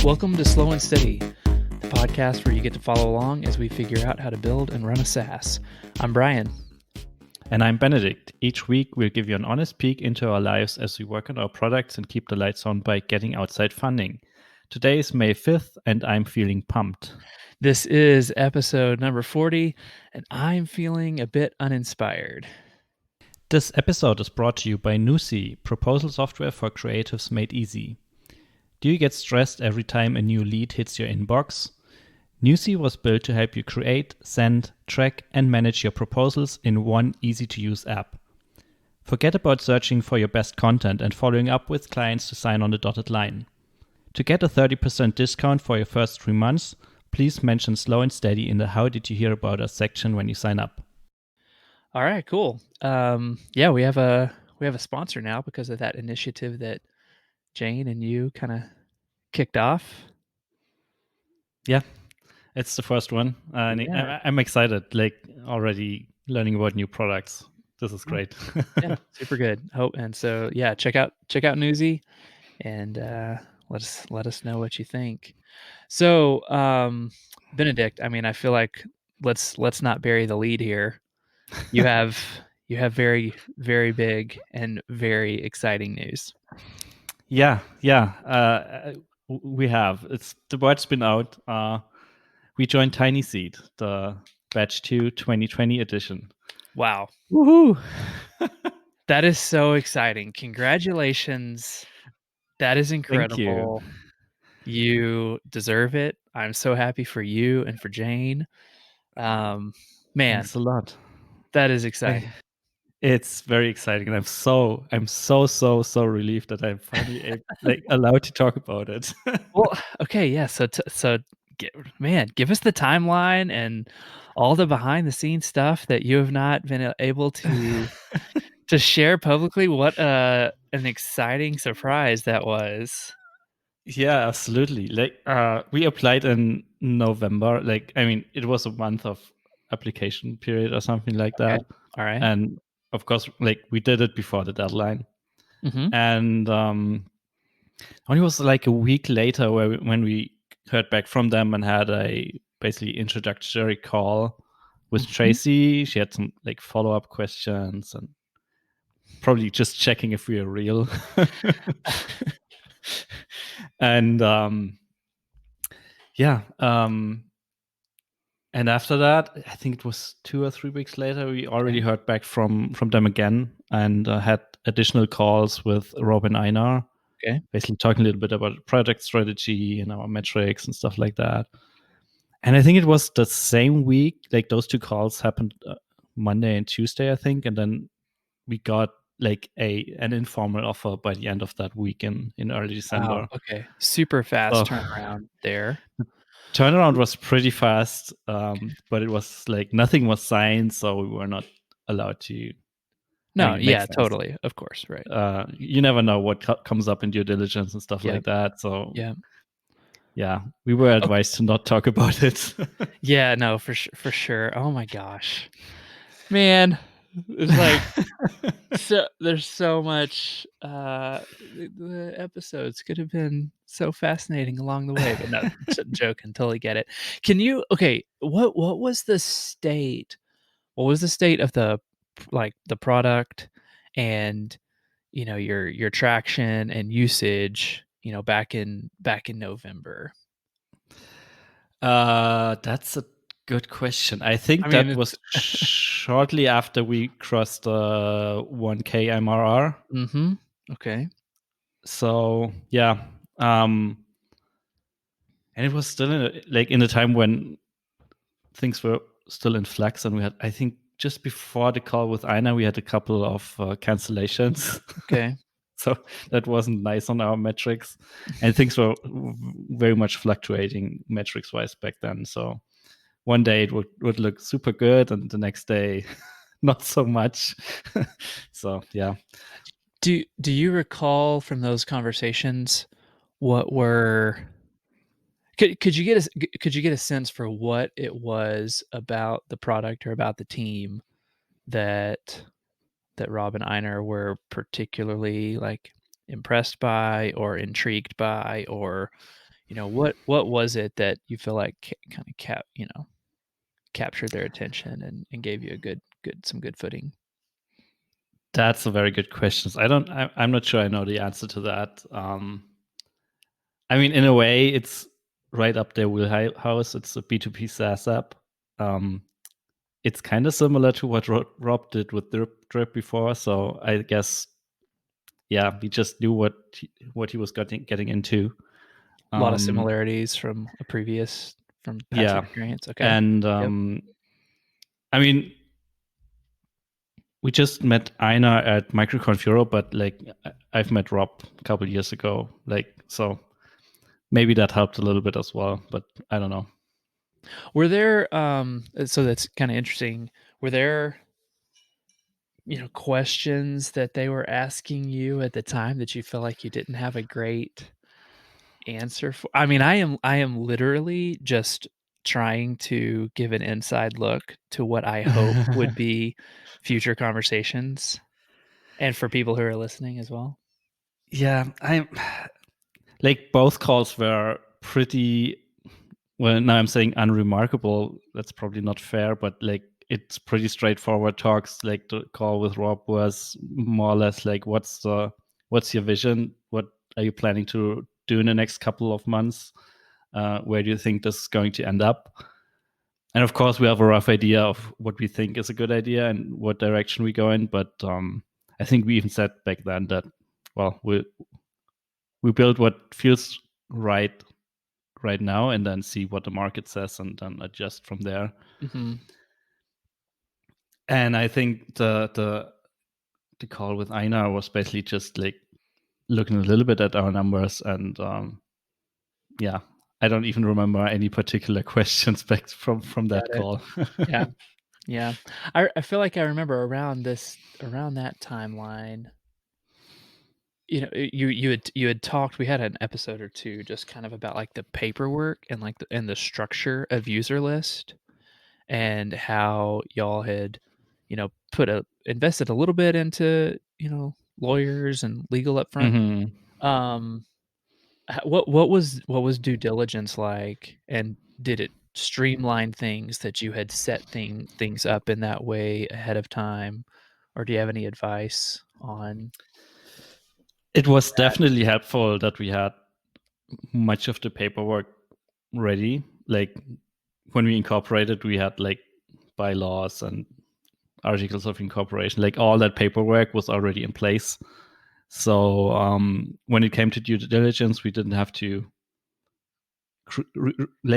Welcome to Slow and Steady, the podcast where you get to follow along as we figure out how to build and run a SaaS. I'm Brian. And I'm Benedict. Each week, we'll give you an honest peek into our lives as we work on our products and keep the lights on by getting outside funding. Today is May 5th, and I'm feeling pumped. This is episode number 40, and I'm feeling a bit uninspired. This episode is brought to you by Nusi, proposal software for creatives made easy. Do you get stressed every time a new lead hits your inbox? Nusi was built to help you create, send, track, and manage your proposals in one easy-to-use app. Forget about searching for your best content and following up with clients to sign on the dotted line. To get a 30% discount for your first 3 months, please mention Slow and Steady in the How Did You Hear About Us section when you sign up. All right, cool. Yeah, we have a sponsor now because of that initiative that Jane and you kind of kicked off. Yeah, it's the first one. I'm excited, like already learning about new products. This is great. Yeah, super good. And so yeah, check out Newsy and let us know what you think. So Benedict, I mean, I feel like let's not bury the lead here. You have very, very big and very exciting news. Yeah. We have. The word's been out. We joined TinySeed, the Batch 2 2020 edition. Wow. Woohoo! That is so exciting. Congratulations. That is incredible. Thank you. You deserve it. I'm so happy for you and for Jane. Man, Thanks a lot. that is exciting. It's very exciting, and I'm so relieved that I'm finally allowed to talk about it. Well, okay, yeah. Give us the timeline and all the behind the scenes stuff that you have not been able to share publicly. What an exciting surprise that was. Yeah, absolutely. We applied in November. It was a month of application period or something like that. All right. And of course, we did it before the deadline. Mm-hmm. And only was like a week later when we heard back from them and had a basically introductory call with Tracy. She had some follow-up questions and probably just checking if we are real. And and after that, I think it was 2 or 3 weeks later, we already heard back from them again and had additional calls with Robin Einar. Okay. Basically talking a little bit about project strategy and our metrics and stuff like that. And I think it was the same week, those 2 calls happened Monday and Tuesday, I think. And then we got an informal offer by the end of that week in early December. Wow, okay. Super fast turnaround there. Turnaround was pretty fast, but it was nothing was signed, so we were not allowed to. No, yeah, totally. Of course, right. You never know what comes up in due diligence and stuff like that. So yeah, we were advised to not talk about it. Yeah, no, for sure. Oh my gosh, man, it's there's so much. The episodes could have been so fascinating along the way, but no, joking, totally get it. Can you? Okay, what was the state? What was the state of the product and your traction and usage back in November? That's a good question. I think that was shortly after we crossed the 1K MRR. Mm-hmm. Okay. So yeah, and it was still in a time when things were still in flux, and we had, I think, just before the call with Aina, we had a couple of cancellations. Okay. So that wasn't nice on our metrics, and things were very much fluctuating metrics-wise back then. So one day it would look super good, and the next day, not so much. So yeah. Do you recall from those conversations what were? Could you get a sense for what it was about the product or about the team that Rob and Einar were particularly impressed by or intrigued by, or what was it that you feel like kind of captured their attention and gave you a some good footing? That's a very good question. I'm not sure I know the answer to that. I mean, in a way, it's right up their wheelhouse. It's a B2B SaaS app. Um, it's kind of similar to what Rob did with Drip before. So I guess, yeah, we just knew what he was getting into. A lot of Um, similarities from past yeah, experience. Okay. and Yep. I mean, we just met Einar at MicroConf Europe, but like I've met Rob a couple years ago. Like, so maybe that helped a little bit as well, but I don't know. Were there so that's kind of interesting. Were there questions that they were asking you at the time that you feel like you didn't have a great answer for? I mean, I am literally just trying to give an inside look to what I hope would be future conversations and for people who are listening as well. Yeah, I'm like both calls were pretty well. Now I'm saying unremarkable. That's probably not fair, but like it's pretty straightforward talks. Like the call with Rob was more or less like, what's your vision? What are you planning to do in the next couple of months? Where do you think this is going to end up? And of course, we have a rough idea of what we think is a good idea and what direction we go in. But I think we even said back then that, well, we build what feels right now, and then see what the market says, and then adjust from there. Mhm. And I think the call with Einar was basically just like looking a little bit at our numbers, and yeah, I don't even remember any particular questions back from Got that it. call. Yeah. Yeah. I feel like I remember around that timeline, you had talked we had an episode or 2 just kind of about, like, the paperwork and, like, the structure of Userlist and how y'all had, put a invested a little bit into, lawyers and legal upfront. Hmm. Um, what was due diligence like, and did it streamline things that you had set things up in that way ahead of time, or do you have any advice on It was that? definitely helpful that we had much of the paperwork ready. Like when we incorporated, we had like bylaws and articles of incorporation. Like all that paperwork was already in place. So when it came to due diligence, we didn't have to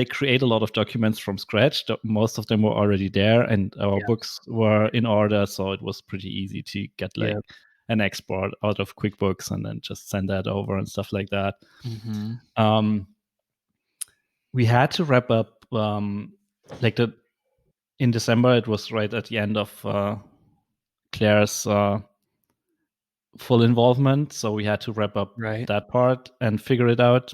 create a lot of documents from scratch. Most of them were already there, and our Yeah. books were in order, so it was pretty easy to get like Yeah. an export out of QuickBooks and then just send that over and stuff like that. Mhm. Um, we had to wrap up like the in December. It was right at the end of Claire's full involvement, so we had to wrap up Right. that part and figure it out.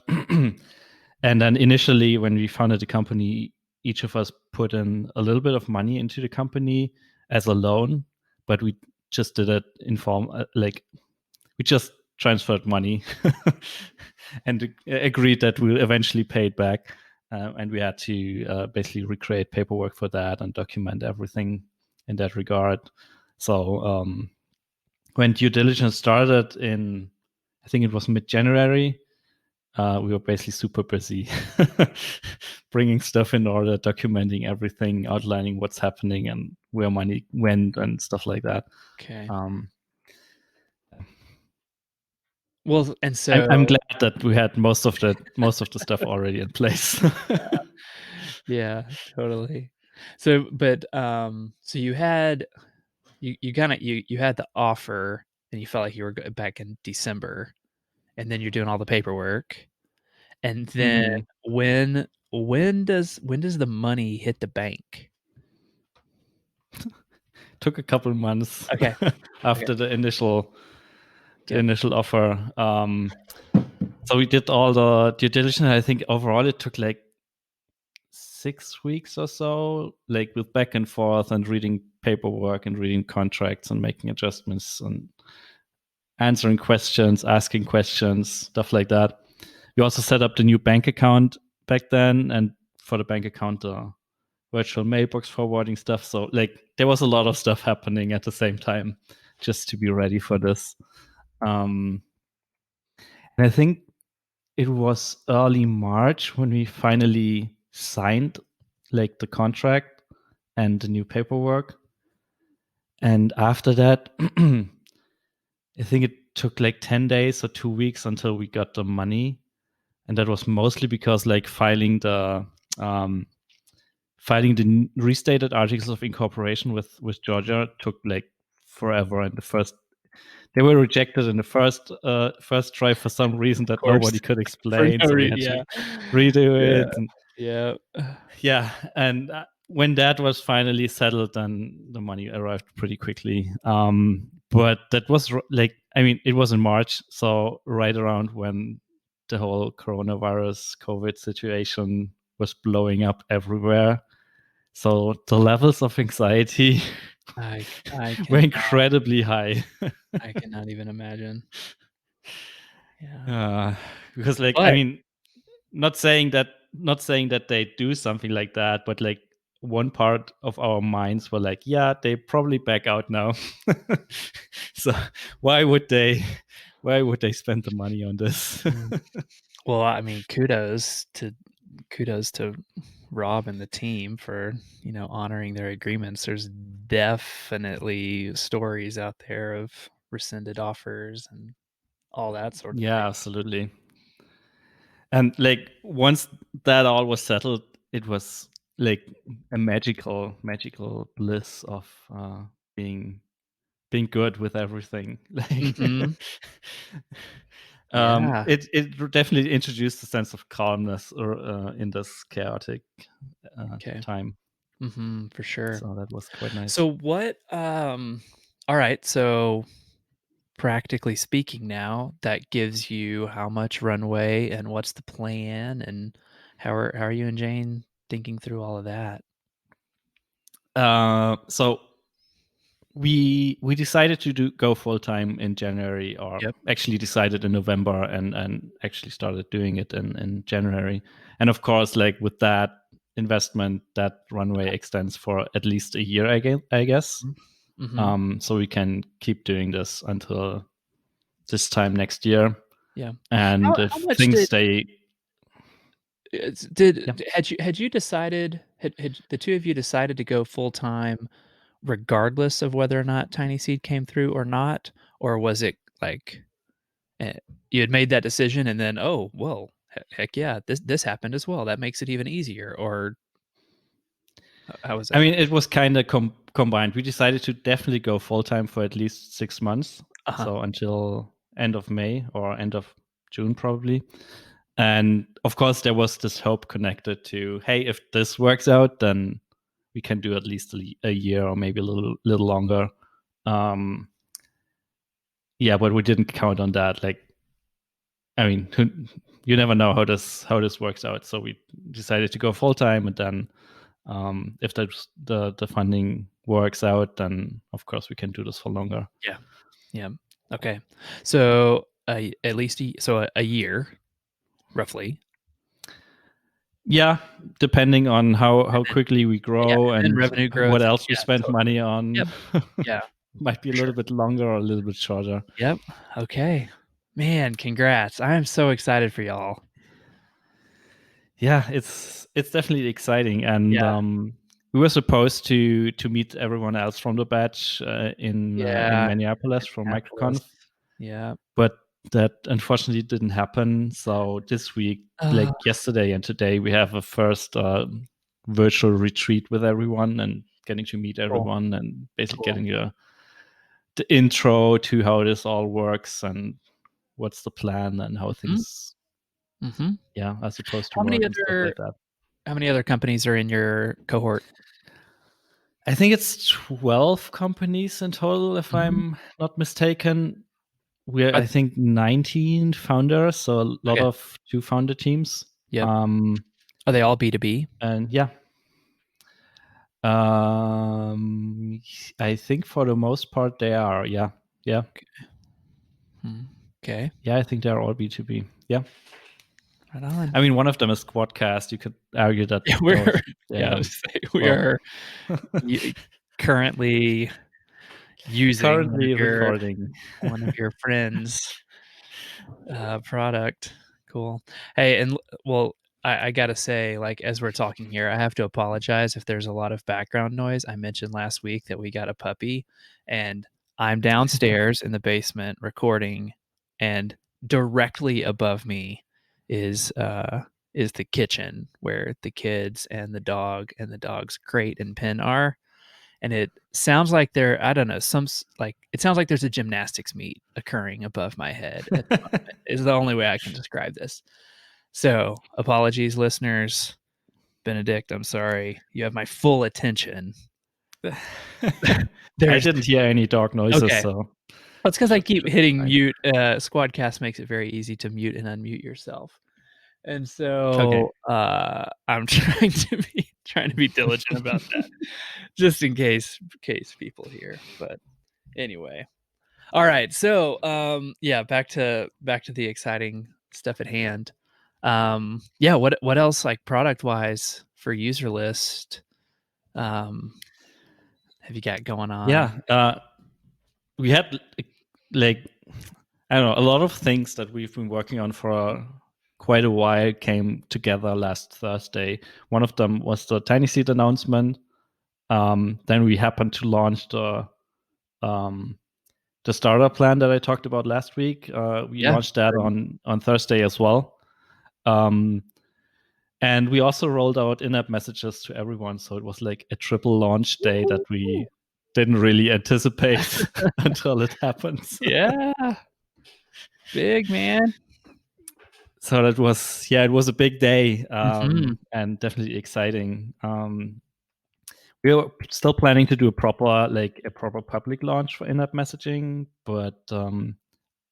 And then initially, when we founded the company, each of us put in a little bit of money into the company as a loan, but we just did it in form like we just transferred money and agreed that we'll eventually pay it back. And we had to basically recreate paperwork for that and document everything in that regard. So when due diligence started in, I think it was mid-January, we were basically super busy bringing stuff in order, documenting everything, outlining what's happening and where money went and stuff like that. Okay. Um, Well, and I'm so glad that we had most of the stuff already in place. yeah, totally. So, but, so you had you kinda you had the offer and you felt like you were go back in December, and then you're doing all the paperwork, and then Hmm. when does the money hit the bank? Took a couple months Okay, okay, after the yep, initial offer. So we did all the due diligence. I think overall it took like 6 weeks or so, like with back and forth and reading paperwork and reading contracts and making adjustments and answering questions, asking questions, stuff like that. We also set up the new bank account back then, and for the bank account, the virtual mailbox forwarding stuff. So like there was a lot of stuff happening at the same time just to be ready for this. And I think it was early March when we finally signed like the contract and the new paperwork. And after that, I think it took like 10 days or 2 weeks until we got the money. And that was mostly because like um, filing the restated articles of incorporation with Georgia took like forever. And they were rejected in the first try for some reason Of that course, nobody could for explain. no So we reason. had to Yeah. redo Yeah. it. And Yeah. yeah, and when that was finally settled, then the money arrived pretty quickly. But that was like, I mean, it was in March, so right around when the whole coronavirus COVID situation was blowing up everywhere. So the levels of anxiety I I were can incredibly high. I cannot even imagine. Yeah. uh, because, like, I But mean, not saying that they do something like that, but like one part of our minds were like, yeah, they probably back out now. So why would they why would they spend the money on this? mm, well, I mean, kudos to Rob and the team for, honoring their agreements. There's definitely stories out there of rescinded offers and all that sort of thing. Yeah, absolutely. And like once that all was settled, it was like a magical bliss of being being good with everything. Like Mhm. Yeah. it definitely introduced a sense of calmness or in this chaotic Okay. time. Mhm, for sure. So that was quite nice. So what, all right, so practically speaking now, that gives you how much runway and what's the plan and how are you and Jane thinking through all of that? So we decided to go full time in January, or Yep. actually decided in November, and actually started doing it in January. And of course, like with that investment, that runway extends for at least a year, I guess. Mhm. Mhm. So we can keep doing this until this time next year. Yeah. And How if much things did stay, it's yeah. did had you decided had the 2 of you decided to go full-time regardless of whether or not TinySeed came through or not? Or was it like, eh, you had made that decision and then, "Oh, well, heck yeah, this happened as well. That makes it even easier," or how was I that? mean, it was kind of combined. We decided to definitely go full time for at least 6 months, Uh-huh. so until end of May or end of June, probably. And of course, there was this hope connected to, hey, if this works out, then we can do at least a year or maybe a little longer. Um, yeah, but we didn't count on that. Like, I mean, you never know how this works out. So we decided to go full time, and then if the funding works out, then of course we can do this for longer. Yeah. Yeah. Okay. So, at least a year, roughly, Yeah, depending on and how then quickly we yeah, grow and then and revenue growth. what else we Yeah, spend totally. money on. Yep. Yeah, Might be a for sure. little bit longer or a little bit shorter. Yep. Okay. Man, congrats. I am so excited for y'all. Yeah, it's definitely exciting, and Yeah. we were supposed to meet everyone else from the batch in Yeah. Minneapolis for Minneapolis. MicroConf, Yeah. but that unfortunately didn't happen. So this week, Uh, like yesterday and today, we have a first virtual retreat with everyone and getting to meet cool, everyone and basically cool. getting the intro to how this all works and what's the plan and how Mhm, things, mhm. yeah, are supposed to How many work and stuff other like that. how many other companies are in your cohort? I think it's 12 companies in total, if Mhm. I'm not mistaken. We're, Are I think, 19 founders, so a lot Okay. of two founder teams. Yep. Um, Are they all B2B? and yeah, I think for the most part they are. Yeah, yeah, Okay. Hmm, 'kay. yeah. I think they're all B2B. Yeah. Right on. I mean, one of them is Quadcast. You could argue that Yeah, those, yeah, I yeah, was say we well, are y currently using currently recording. one of your friends' product. Cool. Hey, and well, I gotta say, like, as we're talking here, I have to apologize if there's a lot of background noise. I mentioned last week that we got a puppy, and I'm downstairs in the basement recording, and directly above me is uh is the kitchen where the kids and the dog's crate and pen are. And it sounds like there, I don't know, like it sounds like there's a gymnastics meet occurring above my head at the moment, is the only way I can describe this. So, apologies, listeners. Benedict, I'm sorry. You have my full attention. I There's didn't hear any dog noises, okay. so That's because I keep should be hitting fine. mute. Squadcast makes it very easy to mute and unmute yourself. And Okay. so, I'm trying to be diligent about that, just in case people hear. But anyway. All right. So, yeah, back to the exciting stuff at hand. Yeah, what else like product wise for Userlist um have you got going on? Yeah, we had like I don't know, a lot of things that we've been working on for quite a while came together last Thursday. One of them was the TinySeed announcement. Then we happened to launch um, the starter plan that I talked about last week. We Yeah. launched that on Thursday as well. Um, and we also rolled out in-app messages to everyone. So it was like a triple launch day that we didn't really anticipate until it happens. Yeah, big man. So that was, yeah, it was a big day, Mhm. and definitely exciting. We were still planning to do a proper public launch for in-app messaging, but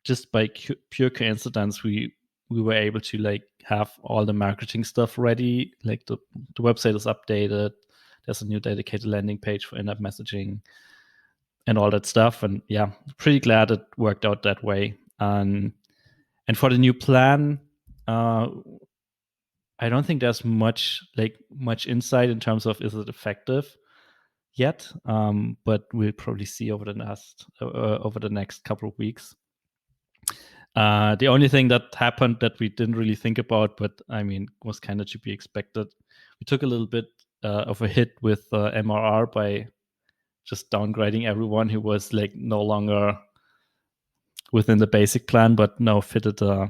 just by pure coincidence, we were able to like have all the marketing stuff ready. Like the website is updated. There's a new dedicated landing page for in-app messaging and all that stuff. And yeah, pretty glad it worked out that way. And for the new plan, I don't think there's much insight in terms of is it effective yet, but we'll probably see over the next couple of weeks. The only thing that happened that we didn't really think about, but I mean, was kind of to be expected. We took a little bit of a hit with MRR by just downgrading everyone who was like no longer within the basic plan, but no fitted the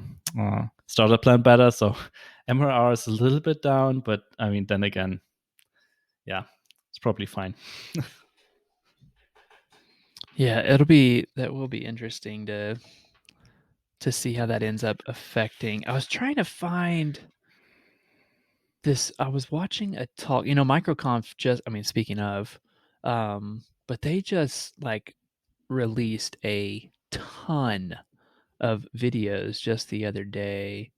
starter plan better. So MRR is a little bit down, but I mean, then again, yeah, it's probably fine. Yeah, that will be interesting to see how that ends up affecting. I was trying to find this. I was watching a talk, MicroConf just, I mean, speaking of, but they just like released a ton of videos just the other day,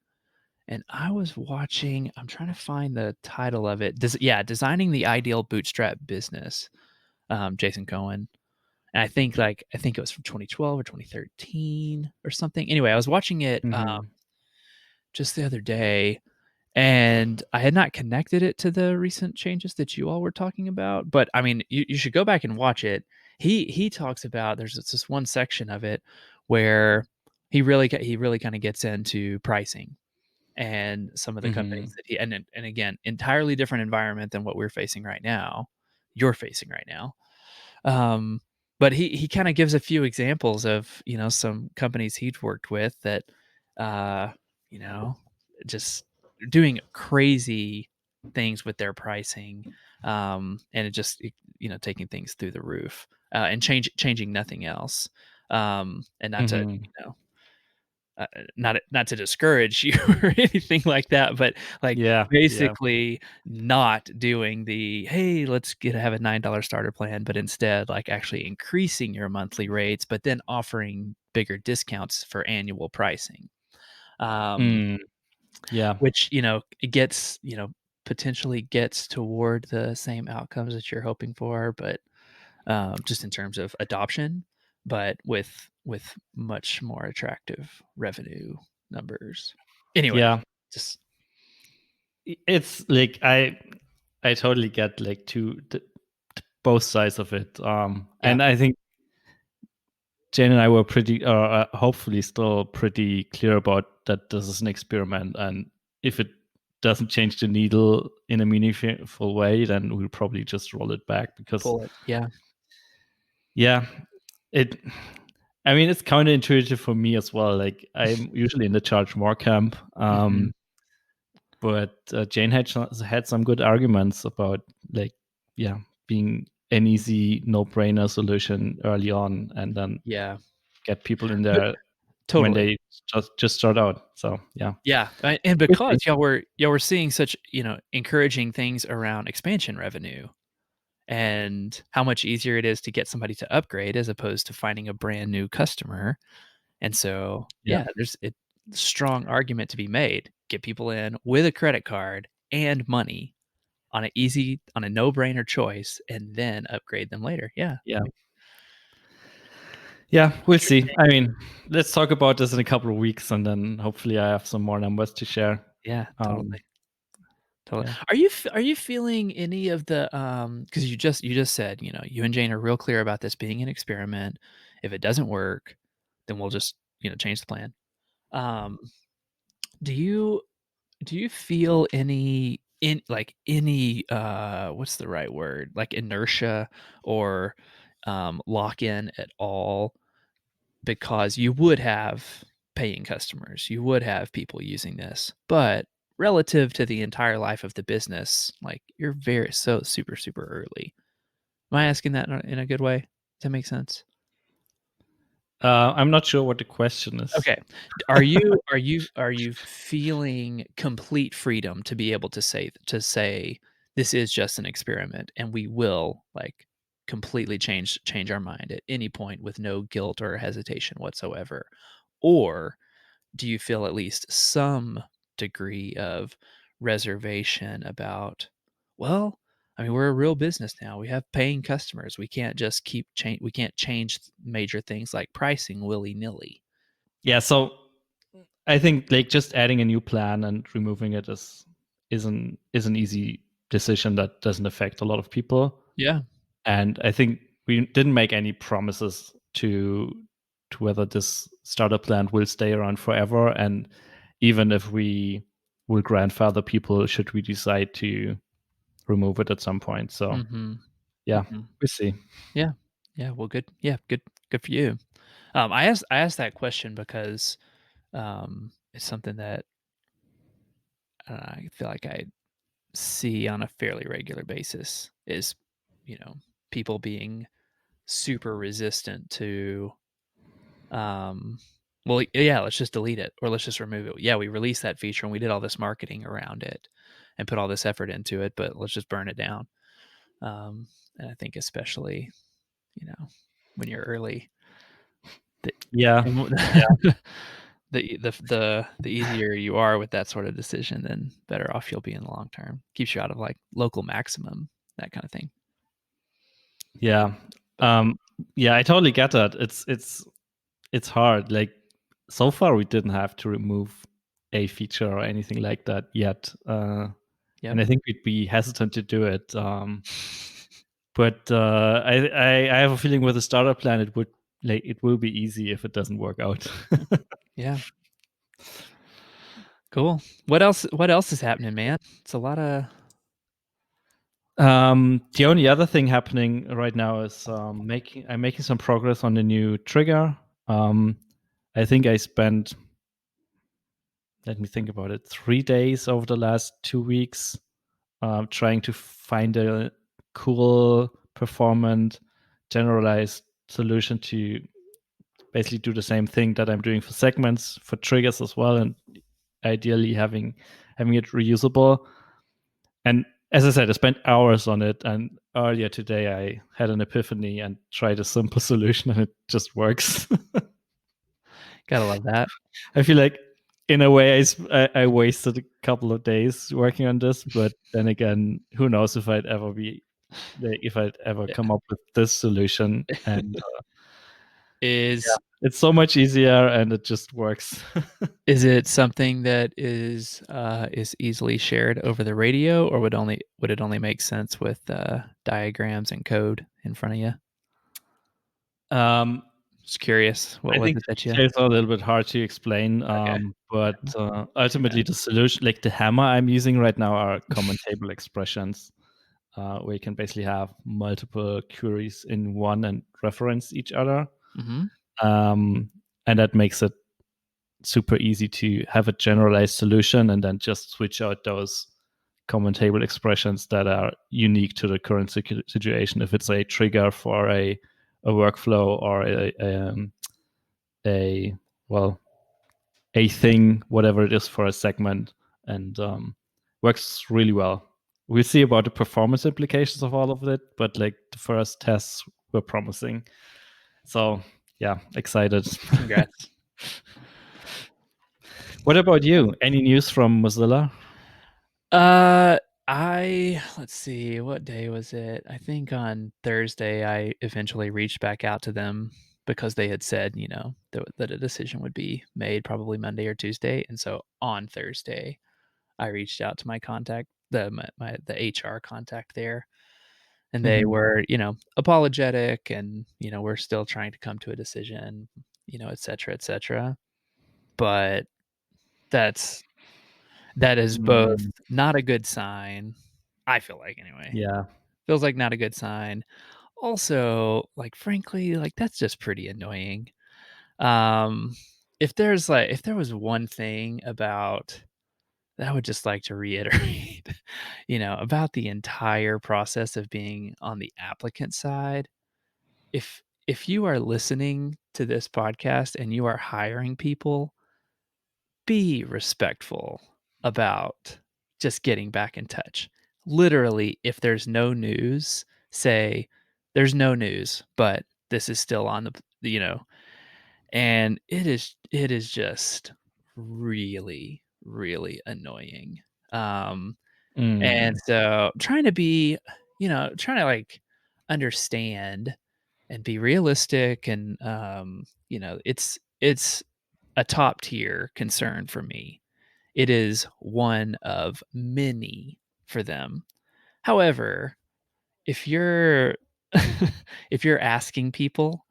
and I was watching, I'm trying to find the title of it. Designing the Ideal Bootstrap Business, Jason Cohen. And I think it was from 2012 or 2013 or something. Anyway, I was watching it, Mm-hmm. just the other day, and I had not connected it to the recent changes that you all were talking about, but, I mean, you should go back and watch it. He talks about, there's this one section of it where he really kinda gets into pricing and some of the Mm-hmm. companies that and again, entirely different environment than what we're facing right now, you're facing right now. Um, but he kinda gives a few examples of, some companies he'd worked with that, uh, you know, just doing crazy things with their pricing, and taking things through the roof, and changing nothing else. And not to, Mm-hmm. not to discourage you or anything like that, but, like, Yeah, yeah. basically not doing the, "Hey, let's have a $9 starter plan," but instead, like, actually increasing your monthly rates, but then offering bigger discounts for annual pricing. Um, Mm, yeah. which, it gets, potentially gets toward the same outcomes that you're hoping for, but, just in terms of adoption, but with much more attractive revenue numbers. Anyway, Yeah. just it's like I totally get like both sides of it. Yeah, And I think Jane and I were pretty, hopefully, still pretty clear about that this is an experiment, and if it doesn't change the needle in a meaningful way, then we'll probably just roll it back because, pull it. Yeah. yeah, it. I mean, it's counterintuitive for me as well. Like I'm usually in the charge more camp, Mhm. but Jane had some good arguments about like, yeah, being an easy no-brainer solution early on, and then Yeah. get people in But there when totally. they just start out. So yeah, Yeah, and we'll see. because y'all were seeing such, encouraging things around expansion revenue and how much easier it is to get somebody to upgrade as opposed to finding a brand new customer, and so, Yeah, yeah, there's a strong argument to be made. Get people in with a credit card and money on a no-brainer choice, and then upgrade them later. Yeah, yeah, I mean, yeah. We'll see. encouraging. I mean, let's talk about this in a couple of weeks, and then hopefully I have some more numbers to share. Yeah, Um, totally. Totally. yeah, Are you feeling any of the, because you just said, you and Jane are real clear about this being an experiment. If it doesn't work, then we'll just, change the plan. Um, do you do you feel any, what's the right word? Like inertia or, lock-in at all because you would have paying customers, you would have people using this, but relative to the entire life of the business, like, you're very so super, super early. Am I asking that in a good way? Does that make sense? I'm not sure what the question is. Okay. Are you feeling complete freedom to be able to say, "This is just an experiment, and we will, like, completely change our mind at any point with no guilt or hesitation whatsoever?" Or do you feel at least some degree of reservation about, well, I mean, we're a real business now. We have paying customers. We can't just we can't change major things like pricing willy-nilly. Yeah, so I think like just adding a new plan and removing it is an easy decision that doesn't affect a lot of people. Yeah. And I think we didn't make any promises to whether this startup plan will stay around forever, and even if we will grandfather people should we decide to remove it at some point. So Mhm. yeah, Mhm. we see. Yeah. Yeah, well, good. Yeah, good for you. I asked that question because, it's something that, I feel like I see on a fairly regular basis is, you know, people being super resistant to, um, well, yeah, let's just delete it or let's just remove it. Yeah, we released that feature and we did all this marketing around it and put all this effort into it, but let's just burn it down. And I think especially, when you're early, the Yeah, the mo yeah, the easier you are with that sort of decision, then better off you'll be in the long term. Keeps you out of, like, local maximum, that kinda thing. yeah. But um yeah, I totally get that. It's hard. Like so far we didn't have to remove a feature or anything like that yet. yep. And I think we'd be hesitant to do it. But I have a feeling with a startup plan, it will be easy if it doesn't work out. Yeah, cool. What else is happening, man? It's a lotta The only other thing happening right now is I'm making some progress on the new trigger. Um, I think I spent, let me think about it, 3 days over the last 2 weeks trying to find a cool, performant, generalized solution to basically do the same thing that I'm doing for segments, for triggers as well, and ideally having it reusable. And as I said, I spent hours on it. And earlier today, I had an epiphany and tried a simple solution, and it just works. gotta love that. I feel like, in a way, I wasted a couple of days working on this. But then again, who knows if I'd ever Yeah. come up with this solution. And Is It's so much easier and it just works. is it something that is easily shared over the radio, or would it only make sense with diagrams and code in front of you? um, Just curious, what I was think it that you it's a little bit hard to explain, okay. but Yeah. ultimately the solution, like the hammer I'm using right now, are common table expressions, where you can basically have multiple queries in one and reference each other. Mhm. Um, and that makes it super easy to have a generalized solution and then just switch out those common table expressions that are unique to the current situation. If it's a trigger for a workflow or a well a thing, whatever it is for a segment, and works really well. We'll see about the performance implications of all of it, but like the first tests were promising. So yeah, excited. Congrats. What about you? Any news from Mozilla? Uh, let's see, what day was it? I think on Thursday, I eventually reached back out to them because they had said, that a decision would be made probably Monday or Tuesday, and so on Thursday, I reached out to my contact, the HR contact there, and they Mhm. were, apologetic and, we're still trying to come to a decision, et cetera, et cetera. But that's that is both Mm, not a good sign, I feel like anyway. yeah. Feels like not a good sign. Also, like, frankly, like, that's just pretty annoying. Um, if there was one thing about that I would just like to reiterate, about the entire process of being on the applicant side, if you are listening to this podcast and you are hiring people, be respectful about just getting back in touch. Literally, if there's no news, say, "There's no news, but this is still on and it is just really, really annoying. Um, and Mm, so trying to be, trying to, like, understand and be realistic and, it's a top tier concern for me. It is one of many for them. However, if you're if you're asking people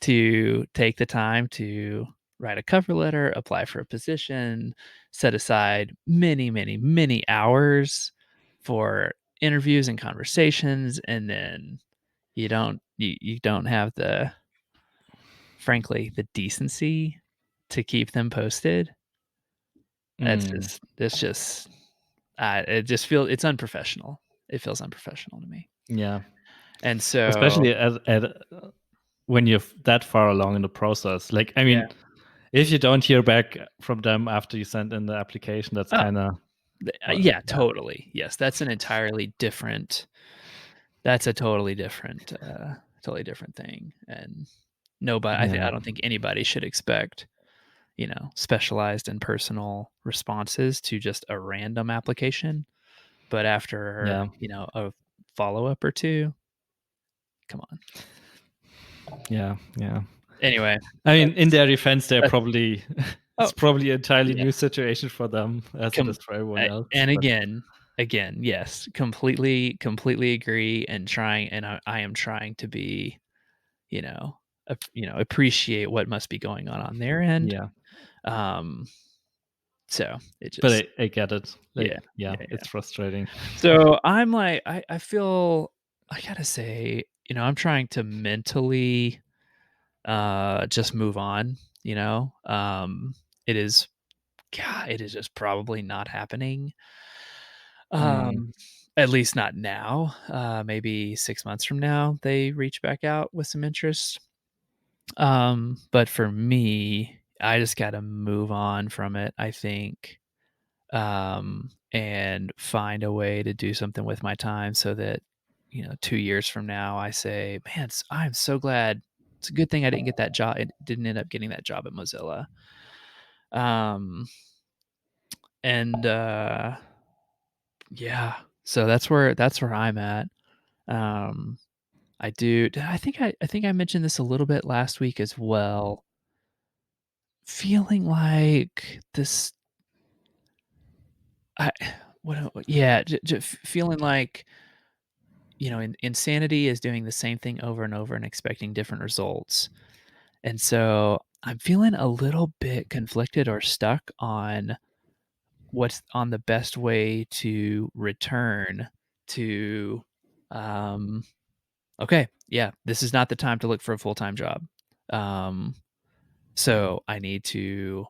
to take the time to write a cover letter, apply for a position, set aside many, many, many hours for interviews and conversations, and then you don't have the frankly, the decency to keep them posted. mm, It just feels it's unprofessional. It feels unprofessional to me. yeah. And so Especially when you're that far along in the process. Like, I yeah. mean, if you don't hear back from them after you send in the application, that's Oh, kind of well, yeah, yeah, totally. Yes, that's a totally different thing, and I yeah, don't think anybody should expect, specialized and personal responses to just a random application, but after, yeah, a follow-up or 2, come on. yeah, yeah. Anyway, I mean, in that's their defense, they're that's probably oh, it's probably an entirely yeah. new situation for them as it Com is for everyone a else. and But again, yes, completely agree and trying and I am trying to be, appreciate what must be going on their end. yeah, Um, so it but just I get it. yeah, Like, yeah, yeah, yeah. it's frustrating. So I'm like, I feel I gotta say, I'm trying to mentally, just move on, you know? It is God, it is just probably not happening. Mm, Um, at least not now. Maybe 6 months from now, they reach back out with some interest. But for me, I just gotta move on from it, I think, and find a way to do something with my time so that, 2 years from now, I say, "Man, I'm so glad. It's a good thing I didn't get that job. It didn't end up getting that job at Mozilla." Um, and, yeah, so that's where I'm at. Um, I do. I think I mentioned this a little bit last week as well. Feeling like this I yeah, feeling like, insanity is doing the same thing over and over and expecting different results. And so I'm feeling a little bit conflicted or stuck on what's on the best way to return to, um, okay, yeah, this is not the time to look for a full-time job. Um, so I need to,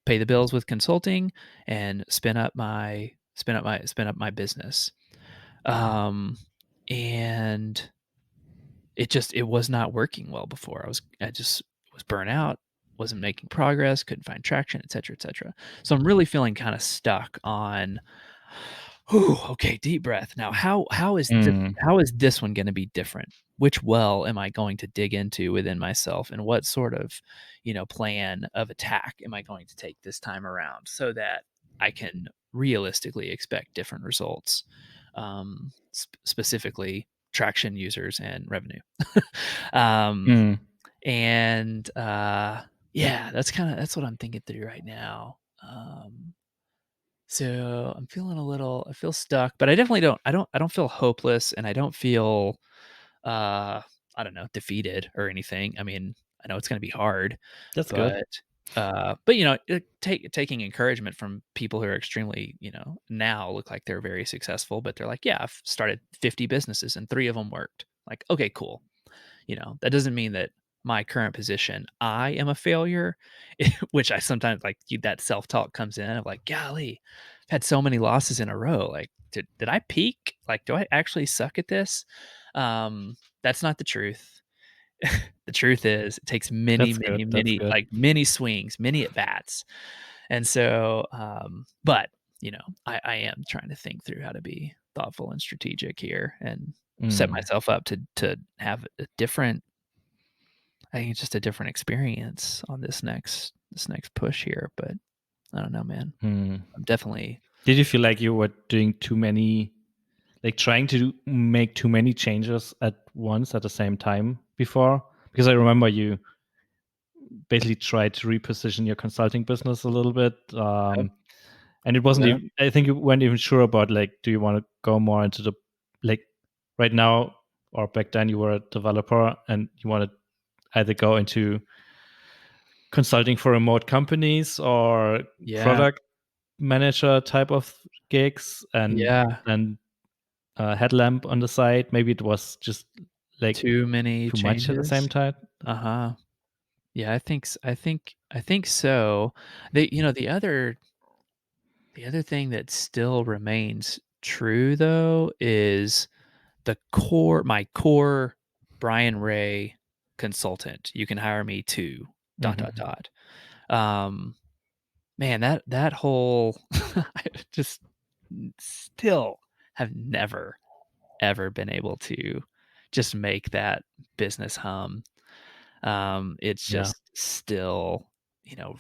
pay the bills with consulting and spin up my business. Um, and it was not working well before. I just was burnt out, wasn't making progress, couldn't find traction, et cetera, et cetera. So I'm really feeling kind of stuck on, "Whew, okay, deep breath. Now Mm. how is this one gonna be different? Which well am I going to dig into within myself, and what sort of, plan of attack am I going to take this time around so that I can realistically expect different results?" Specifically traction, users, and revenue. Um, Mm. and, yeah, that's what I'm thinking through right now. So I feel stuck, but I don't feel hopeless, and I don't feel, uh, I don't know, defeated or anything. I mean, I know it's gonna be hard, That's good. but, taking encouragement from people who are extremely, now look like they're very successful, but they're like, "Yeah, I've started 50 businesses and 3 of them worked." Like, "Okay, cool." That doesn't mean that my current position, I am a failure, which I sometimes like that self-talk comes in of like, golly, I've had so many losses in a row. Like, did I peak? Like, do I actually suck at this? That's not the truth. The truth is it takes many, That's good. many, That's many, good. like many swings, many at bats. And so, but I am trying to think through how to be thoughtful and strategic here and set Mm. myself up to have a different I think it's just a different experience on this next push here, but I don't know, man. Mm. I'm definitely Did you feel like you were doing too many, like trying to make too many changes at once at the same time before? Because I remember you basically tried to reposition your consulting business a little bit. Yep, And it wasn't yep, even, I think you weren't even sure about like, do you want to go more into the, like right now or back then you were a developer and you want to either go into consulting for remote companies or yeah, product manager type of gigs and yeah. then headlamp on the side. Maybe it was just like Too many too much at the same changes. time. Uh-huh. Yeah, I think so. The other thing that still remains true though is my core Brian Ray consultant. You can hire me to dot dot Hmm. dot. Um Man, that whole I just still have never, ever been able to just make that business hum. It's Yeah. just still,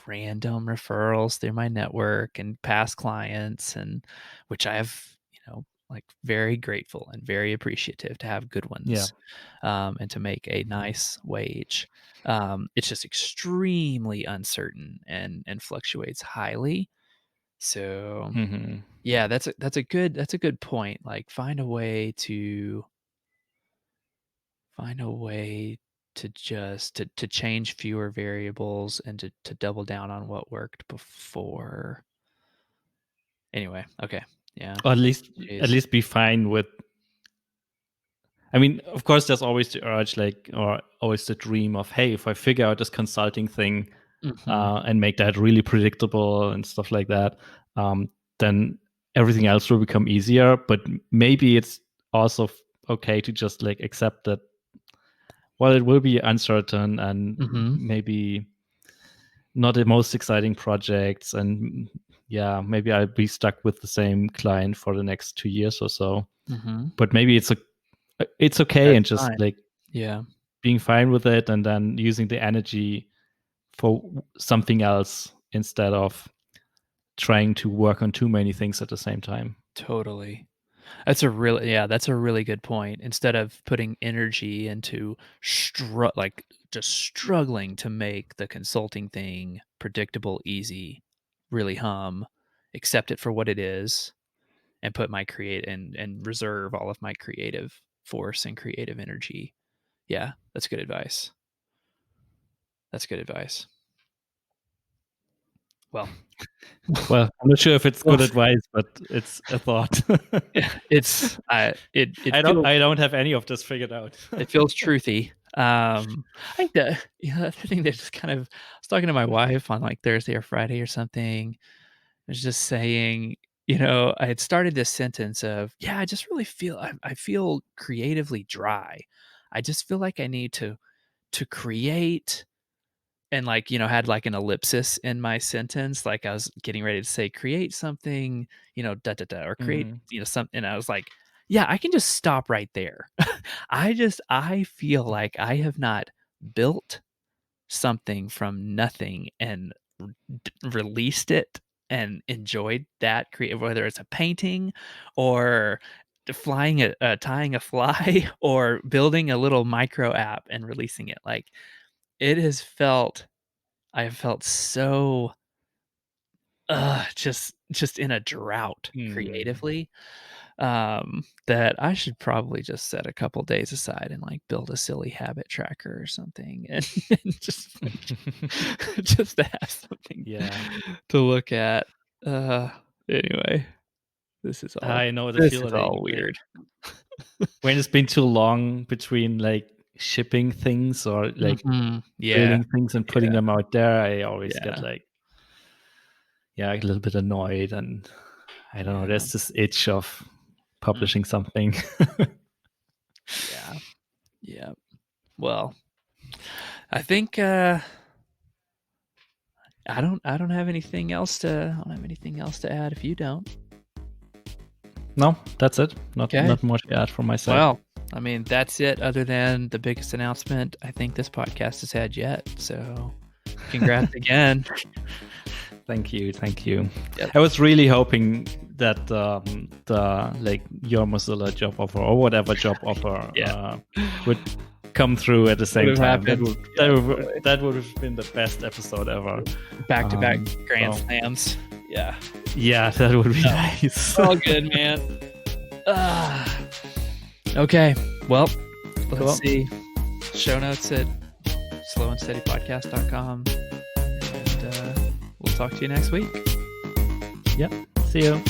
random referrals through my network and past clients and which I have, like very grateful and very appreciative to have good Yeah. ones, and to make a nice wage. It's just extremely uncertain and fluctuates highly. So Hmm. yeah, that's a good point. Like find a way to just to change fewer variables and to double down on what worked before. Anyway, okay. Yeah. Or at Jeez. least be fine with, I mean, of course, there's always the urge, like, or always the dream of, hey, if I figure out this consulting thing Mhm. and make that really predictable and stuff like that, then everything else will become easier. But maybe it's also okay to just like accept that, well, it will be uncertain and Mhm. maybe not the most exciting projects. And yeah, maybe I'll be stuck with the same client for the next 2 years or so. Mhm. But maybe it's okay That's and just fine. like Yeah. being fine with it and then using the energy for something else instead of trying to work on too many things at the same time. Totally. That's a really good point. Instead of putting energy into just struggling to make the consulting thing predictable, easy, really accept it for what it is, and put my create and reserve all of my creative force and creative energy. Yeah, that's good advice. That's good advice. Well, Well, I'm not sure if it's well, good advice, but it's a thought. yeah, it's it I don't have any of this figured out. feels truthy. I think the other thing that just kind of I was talking to my wife on like Thursday or Friday or something. I was just saying, I had started this sentence of, yeah, I just really feel I feel creatively dry. I just feel like I need to create and like, had like an ellipsis in my sentence. Like I was getting ready to say create something, da da da, or create, Mhm. something. And I was like, yeah, I can just stop right there. I feel like I have not built something from nothing and released it and enjoyed that creative, whether it's a painting or tying a fly or building a little micro app and releasing it. Like it has felt, I have felt so just in a drought Mhm. creatively, that I should probably just set a couple days aside and like build a silly habit tracker or something and just like just to have something Yeah. to look at. Uh anyway, this is all I know the this is feeling, all like, weird. when it's been too long between, like, shipping things or, like, Mhm. Yeah, building things and putting yeah, them out there, I always get, yeah, like, yeah, a little bit annoyed, and I don't know, yeah, there's this itch of mm, publishing something. yeah, yeah. Well, I think, I don't have anything else to add if you don't. No, that's it. Okay. Not much to add from my side. Well, I mean, that's it other than the biggest announcement I think this podcast has had yet. So, congrats again. Thank you, thank you. Yep. I was really hoping that the like your Mozilla job offer or whatever job offer Yeah. would come through at the Would same have time. happened. Yeah, totally. That would have been the best episode ever. Back-to-back grand So, slams. Yeah. yeah, that would be No, nice. all good, man. Okay. Well, let's Cool. see. Show notes at slowandsteadypodcast.com. And we'll talk to you next week. Yeah. See you.